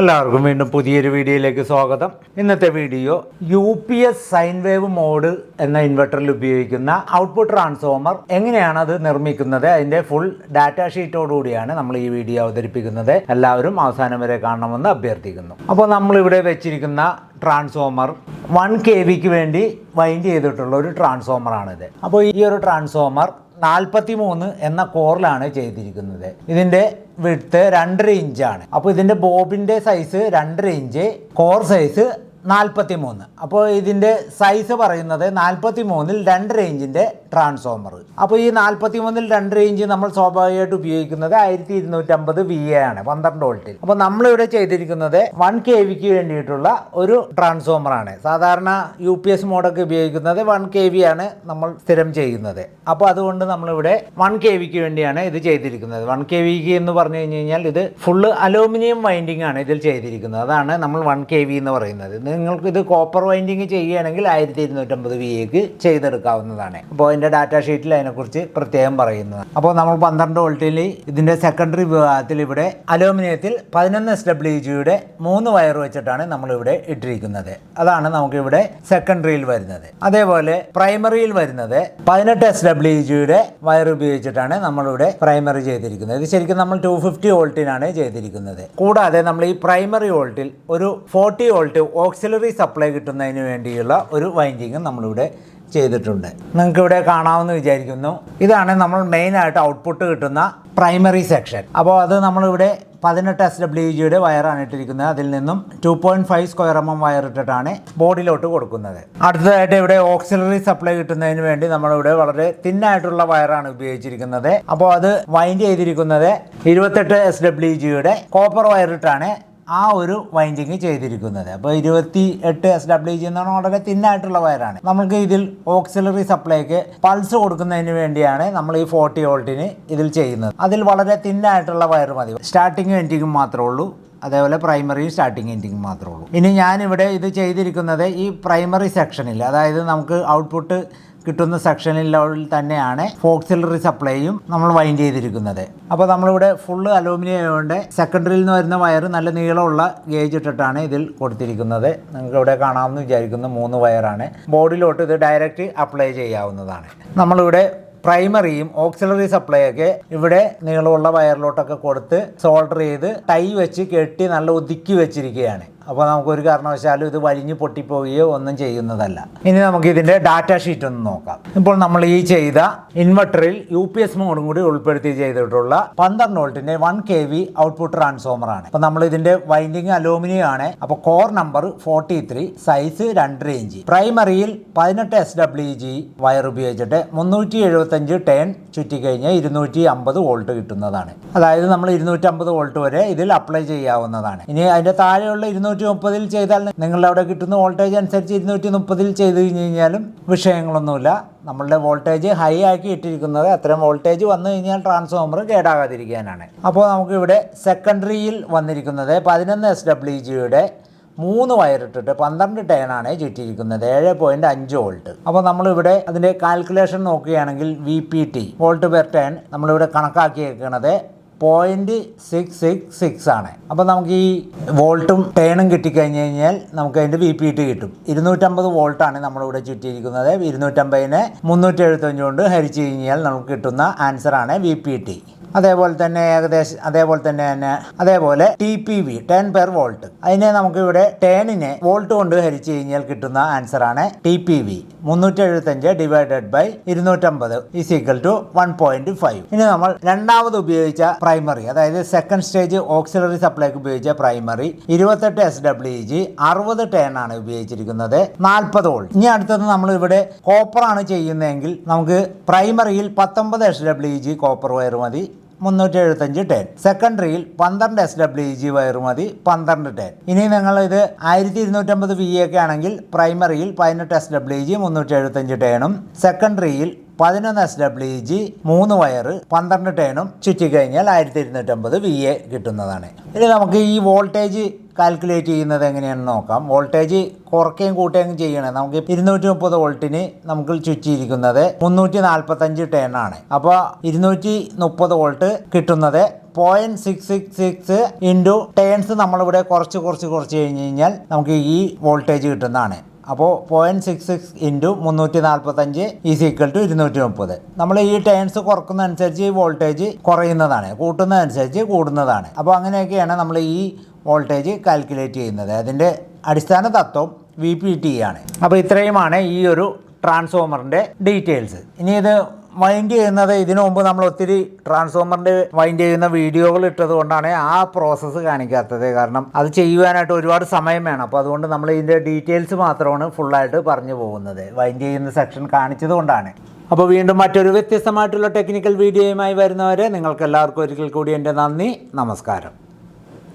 എല്ലാവർക്കും വീണ്ടും പുതിയൊരു വീഡിയോയിലേക്ക് സ്വാഗതം. ഇന്നത്തെ video UPS sine wave mode എന്ന ഇൻവെർട്ടറിൽ ഉപയോഗിക്കുന്ന ഔട്ട്പുട്ട് ട്രാൻസ്ഫോമർ എങ്ങനെയാണ് അത് നിർമ്മിക്കുന്നത്, അതിൻ്റെ ഫുൾ ഡാറ്റ ഷീറ്റോടുകൂടിയാണ് നമ്മൾ ഈ വീഡിയോ അവതരിപ്പിക്കുന്നത്. എല്ലാവരും അവസാനം വരെ കാണണമെന്ന് അഭ്യർത്ഥിക്കുന്നു. അപ്പോൾ നമ്മളിവിടെ വെച്ചിരിക്കുന്ന ട്രാൻസ്ഫോമർ 1 kVക്ക് വേണ്ടി വൈൻഡ് ചെയ്തിട്ടുള്ള ഒരു ട്രാൻസ്ഫോമറാണിത്. അപ്പോൾ ഈ ഒരു ട്രാൻസ്ഫോമർ 43 എന്ന കോറിലാണ് ചെയ്തിരിക്കുന്നത്. ഇതിൻ്റെ വിഡ്ത്ത് 2.5 ഇഞ്ചാണ്. അപ്പോൾ ഇതിൻ്റെ ബോബിൻ്റെ സൈസ് 2.5 ഇഞ്ച്, കോർ സൈസ് 43. അപ്പോൾ ഇതിൻ്റെ സൈസ് പറയുന്നത് 43-ൽ 2.5 ഇഞ്ചിൻ്റെ ട്രാൻസ്ഫോമർ. അപ്പോൾ ഈ 43-ൽ 2.5 ഇഞ്ച് നമ്മൾ സ്വാഭാവികമായിട്ട് ഉപയോഗിക്കുന്നത് 1250 VA ആണ്, 12 വോൾട്ടിൽ. അപ്പോൾ നമ്മളിവിടെ ചെയ്തിരിക്കുന്നത് 1 kVക്ക് വേണ്ടിയിട്ടുള്ള ഒരു ട്രാൻസ്ഫോമറാണ്. സാധാരണ UPS മോഡൊക്കെ ഉപയോഗിക്കുന്നത് 1 kV ആണ് നമ്മൾ സ്ഥിരം ചെയ്യുന്നത്. അപ്പോൾ അതുകൊണ്ട് നമ്മളിവിടെ 1 kVക്ക് വേണ്ടിയാണ് ഇത് ചെയ്തിരിക്കുന്നത്. 1 kVക്ക് എന്ന് പറഞ്ഞു കഴിഞ്ഞാൽ ഇത് ഫുള്ള് അലൂമിനിയം വൈൻഡിങ് ആണ് ഇതിൽ ചെയ്തിരിക്കുന്നത്. അതാണ് നമ്മൾ 1 kV എന്ന് പറയുന്നത്. നിങ്ങൾക്ക് ഇത് കോപ്പർ വൈൻഡിങ് ചെയ്യുകയാണെങ്കിൽ 1250 VAക്ക് ചെയ്തെടുക്കാവുന്നതാണ്. അപ്പോൾ അതിൻ്റെ ഡാറ്റ ഷീറ്റിൽ അതിനെക്കുറിച്ച് പ്രത്യേകം പറയുന്നത്. അപ്പോൾ നമ്മൾ 12 വോൾട്ടിൽ ഇതിൻ്റെ സെക്കൻഡറി വിഭാഗത്തിൽ ഇവിടെ അലൂമിനിയത്തിൽ 11 SWGയുടെ 3 വയർ വെച്ചിട്ടാണ് നമ്മളിവിടെ ഇട്ടിരിക്കുന്നത്. അതാണ് നമുക്കിവിടെ സെക്കൻഡറിയിൽ വരുന്നത്. അതേപോലെ പ്രൈമറിയിൽ വരുന്നത് 18 SWGയുടെ വയർ ഉപയോഗിച്ചിട്ടാണ് നമ്മളിവിടെ പ്രൈമറി ചെയ്തിരിക്കുന്നത്. ഇത് ശരിക്കും നമ്മൾ 250 വോൾട്ടിനാണ് ചെയ്തിരിക്കുന്നത്. കൂടാതെ നമ്മൾ ഈ പ്രൈമറി വോൾട്ടിൽ ഒരു 40 വോൾട്ട് ഓക്സിലറി സപ്ലൈ കിട്ടുന്നതിന് വേണ്ടിയുള്ള ഒരു വൈൻഡിങ് നമ്മളിവിടെ ചെയ്തിട്ടുണ്ട്. നിങ്ങൾക്കിവിടെ കാണാമെന്ന് വിചാരിക്കുന്നു. ഇതാണ് നമ്മൾ മെയിനായിട്ട് ഔട്ട്പുട്ട് കിട്ടുന്ന പ്രൈമറി സെക്ഷൻ. അപ്പോൾ അത് നമ്മളിവിടെ 18 SWGയുടെ വയറാണ് ഇട്ടിരിക്കുന്നത്. അതിൽ നിന്നും 2.5 സ്ക്വയർ mm വയർ ഇട്ടിട്ടാണ് ബോർഡിലോട്ട് കൊടുക്കുന്നത്. അടുത്തതായിട്ട് ഇവിടെ ഓക്സിലറി സപ്ലൈ കിട്ടുന്നതിന് വേണ്ടി നമ്മളിവിടെ വളരെ തിന്നായിട്ടുള്ള വയറാണ് ഉപയോഗിച്ചിരിക്കുന്നത്. അപ്പോൾ അത് വൈൻഡ് ചെയ്തിരിക്കുന്നത് 28 SWGയുടെ കോപ്പർ വയറിട്ടാണ് ആ ഒരു വൈൻഡിങ് ചെയ്തിരിക്കുന്നത്. അപ്പോൾ 28 SWG എന്ന് പറഞ്ഞാൽ വളരെ തിന്നായിട്ടുള്ള വയറാണ്. നമുക്ക് ഇതിൽ ഓക്സിലറി സപ്ലൈക്ക് പൾസ് കൊടുക്കുന്നതിന് വേണ്ടിയാണ് നമ്മൾ ഈ 40 വോൾട്ടിന് ഇതിൽ ചെയ്യുന്നത്. അതിൽ വളരെ തിന്നായിട്ടുള്ള വയർ മതി. സ്റ്റാർട്ടിങ് എൻഡിങ്ങും മാത്രമേ ഉള്ളൂ. അതേപോലെ പ്രൈമറിയും സ്റ്റാർട്ടിങ് എൻഡിങ്ങും മാത്രമേ ഉള്ളൂ. ഇനി ഞാനിവിടെ ഇത് ചെയ്തിരിക്കുന്നത് ഈ പ്രൈമറി സെക്ഷനിൽ, അതായത് നമുക്ക് ഔട്ട്പുട്ട് കിട്ടുന്ന സെക്ഷനിൽ തന്നെയാണ് ഓക്സിലറി സപ്ലൈയും നമ്മൾ വൈൻഡ് ചെയ്തിരിക്കുന്നത്. അപ്പോൾ നമ്മളിവിടെ ഫുള്ള് അലൂമിനിയം ആയതുകൊണ്ട് സെക്കൻഡറിയിൽ നിന്ന് വരുന്ന വയർ നല്ല നീളമുള്ള ഗേജ് ഇട്ടിട്ടാണ് ഇതിൽ കൊടുത്തിരിക്കുന്നത്. നിങ്ങൾക്ക് ഇവിടെ കാണാമെന്ന് വിചാരിക്കുന്ന 3 വയറാണ്. ബോർഡിലോട്ട് ഇത് ഡയറക്റ്റ് അപ്ലൈ ചെയ്യാവുന്നതാണ്. നമ്മളിവിടെ പ്രൈമറിയും ഓക്സിലറി സപ്ലൈയൊക്കെ ഇവിടെ നീളമുള്ള വയറിലോട്ടൊക്കെ കൊടുത്ത് സോൾഡർ ചെയ്ത് ടൈ വെച്ച് കെട്ടി നല്ല ഒതുക്കി വെച്ചിരിക്കുകയാണ്. അപ്പോൾ നമുക്കൊരു കാരണവശാലും ഇത് വലിഞ്ഞു പൊട്ടിപ്പോവുകയോ ഒന്നും ചെയ്യുന്നതല്ല. ഇനി നമുക്ക് ഇതിൻ്റെ ഡാറ്റ ഷീറ്റ് ഒന്ന് നോക്കാം. ഇപ്പോൾ നമ്മൾ ഈ ചെയ്ത ഇൻവെർട്ടറിൽ UPS മോഡും കൂടി ഉൾപ്പെടുത്തി ചെയ്തിട്ടുള്ള 12 വോൾട്ടിൻ്റെ 1 kV ഔട്ട്പുട്ട് ട്രാൻസ്ഫോമറാണ്. അപ്പോൾ നമ്മൾ ഇതിൻ്റെ വൈൻഡിങ് അലൂമിനിയം ആണ്. അപ്പോൾ കോർ നമ്പർ 43, സൈസ് 2.5 ഇഞ്ച്. പ്രൈമറിയിൽ 18 SWG വയർ ഉപയോഗിച്ചിട്ട് 375 ടേൺ ചുറ്റിക്കഴിഞ്ഞാൽ 250 വോൾട്ട് കിട്ടുന്നതാണ്. അതായത് നമ്മൾ 250 വോൾട്ട് വരെ ഇതിൽ അപ്ലൈ ചെയ്യാവുന്നതാണ്. ഇനി അതിൻ്റെ താഴെയുള്ള 230-ൽ ചെയ്താൽ നിങ്ങളുടെ അവിടെ കിട്ടുന്ന വോൾട്ടേജ് അനുസരിച്ച് 230-ൽ ചെയ്ത് കഴിഞ്ഞ് കഴിഞ്ഞാലും വിഷയങ്ങളൊന്നുമില്ല. നമ്മളുടെ വോൾട്ടേജ് ഹൈ ആക്കി ഇട്ടിരിക്കുന്നത് അത്തരം വോൾട്ടേജ് വന്നു കഴിഞ്ഞാൽ ട്രാൻസ്ഫോമർ കേടാകാതിരിക്കാനാണ്. അപ്പോൾ നമുക്കിവിടെ സെക്കൻഡറിയിൽ വന്നിരിക്കുന്നത് 11 SWGയുടെ 3 വയറിട്ടിട്ട് 12 ടേണാണ് ചുറ്റിയിരിക്കുന്നത്, 7.5 വോൾട്ട്. അപ്പോൾ നമ്മളിവിടെ അതിൻ്റെ കാൽക്കുലേഷൻ നോക്കുകയാണെങ്കിൽ VPT വോൾട്ട് പെർ ടേൺ നമ്മളിവിടെ കണക്കാക്കിയിരിക്കുന്നത് 0.666 ആണ്. അപ്പോൾ നമുക്ക് ഈ വോൾട്ടും ടേണും കിട്ടിക്കഴിഞ്ഞ് കഴിഞ്ഞാൽ നമുക്ക് അതിൻ്റെ VPT കിട്ടും. 250 വോൾട്ടാണ് നമ്മളിവിടെ ചുറ്റിയിരിക്കുന്നത്. 250-നെ 375 കൊണ്ട് ഹരിച്ചു കഴിഞ്ഞാൽ നമുക്ക് കിട്ടുന്ന ആൻസറാണ് VPT. അതേപോലെ തന്നെ അതേപോലെ TPV 10 പെർ വോൾട്ട്. അതിനെ നമുക്കിവിടെ ടേണിനെ വോൾട്ട് കൊണ്ട് ഹരിച്ചു കഴിഞ്ഞാൽ കിട്ടുന്ന ആൻസറാണ് TPV. 375 divided by 250 is equal to 1.5. ഇനി നമ്മൾ രണ്ടാമത് ഉപയോഗിച്ച പ്രൈമറി, അതായത് സെക്കൻഡ് സ്റ്റേജ് ഓക്സിലറി സപ്ലൈക്ക് ഉപയോഗിച്ച പ്രൈമറി 28 SWG 60 ടേൺ ആണ് ഉപയോഗിച്ചിരിക്കുന്നത്, 40 വോൾട്ട്. ഇനി അടുത്തത് നമ്മൾ ഇവിടെ കോപ്പർ ആണ് ചെയ്യുന്നതെങ്കിൽ നമുക്ക് പ്രൈമറിയിൽ 19 SWG കോപ്പർ വയർ മതി, 375 ടേൺ. സെക്കൻഡറിയിൽ 12 SWG വയർ മതി, 12 ടേൺ. ഇനി നിങ്ങൾ ഇത് 1250 VA ഒക്കെ ആണെങ്കിൽ പ്രൈമറിയിൽ 18 SWG 375 ടേണും സെക്കൻഡറിയിൽ 11 SWG 3 വയർ 12 ടേണും ചുറ്റിക്കഴിഞ്ഞാൽ 1250 VA കിട്ടുന്നതാണ്. ഇനി നമുക്ക് ഈ വോൾട്ടേജ് കാൽക്കുലേറ്റ് ചെയ്യുന്നത് എങ്ങനെയാണെന്ന് നോക്കാം. വോൾട്ടേജ് കുറയ്ക്കുകയും കൂട്ടുകയും ചെയ്യണേ. നമുക്ക് 230 വോൾട്ടിന് നമുക്ക് ചുറ്റിയിരിക്കുന്നത് 345 ടേൺ ആണ്. അപ്പോൾ 230 വോൾട്ട് കിട്ടുന്നത് 0.666 ഇൻറ്റു ടേൺസ് നമ്മളിവിടെ കുറച്ച് കഴിഞ്ഞ് കഴിഞ്ഞാൽ നമുക്ക് ഈ വോൾട്ടേജ് കിട്ടുന്നതാണ്. അപ്പോൾ 0.66 ഇൻറ്റു 345 ഈസ് ഈക്വൽ ടു 230. നമ്മൾ ഈ ടേൺസ് കുറക്കുന്നതനുസരിച്ച് ഈ വോൾട്ടേജ് കുറയുന്നതാണ്, കൂട്ടുന്നതനുസരിച്ച് കൂടുന്നതാണ്. അപ്പോൾ അങ്ങനെയൊക്കെയാണ് നമ്മൾ ഈ വോൾട്ടേജ് കാൽക്കുലേറ്റ് ചെയ്യുന്നത്. അതിൻ്റെ അടിസ്ഥാന തത്വം VPT ആണ്. അപ്പോൾ ഇത്രയുമാണ് ഈ ഒരു ട്രാൻസ്ഫോമറിൻ്റെ ഡീറ്റെയിൽസ്. ഇനി ഇത് വൈൻഡ് ചെയ്യുന്നത്, ഇതിനു മുമ്പ് നമ്മൾ ഒത്തിരി ട്രാൻസ്ഫോമറിൻ്റെ വൈൻഡ് ചെയ്യുന്ന വീഡിയോകൾ ഇട്ടത് കൊണ്ടാണ് ആ പ്രോസസ്സ് കാണിക്കാത്തത്. കാരണം അത് ചെയ്യുവാനായിട്ട് ഒരുപാട് സമയം വേണം. അപ്പോൾ അതുകൊണ്ട് നമ്മൾ ഇതിൻ്റെ ഡീറ്റെയിൽസ് മാത്രമാണ് ഫുള്ളായിട്ട് പറഞ്ഞു പോകുന്നത്. വൈൻഡ് ചെയ്യുന്ന സെക്ഷൻ കാണിച്ചത് കൊണ്ടാണ്. അപ്പോൾ വീണ്ടും മറ്റൊരു വ്യത്യസ്തമായിട്ടുള്ള ടെക്നിക്കൽ വീഡിയോയുമായി വരുന്നവരെ നിങ്ങൾക്ക് എല്ലാവർക്കും ഒരിക്കൽ കൂടി എൻ്റെ നന്ദി, നമസ്കാരം.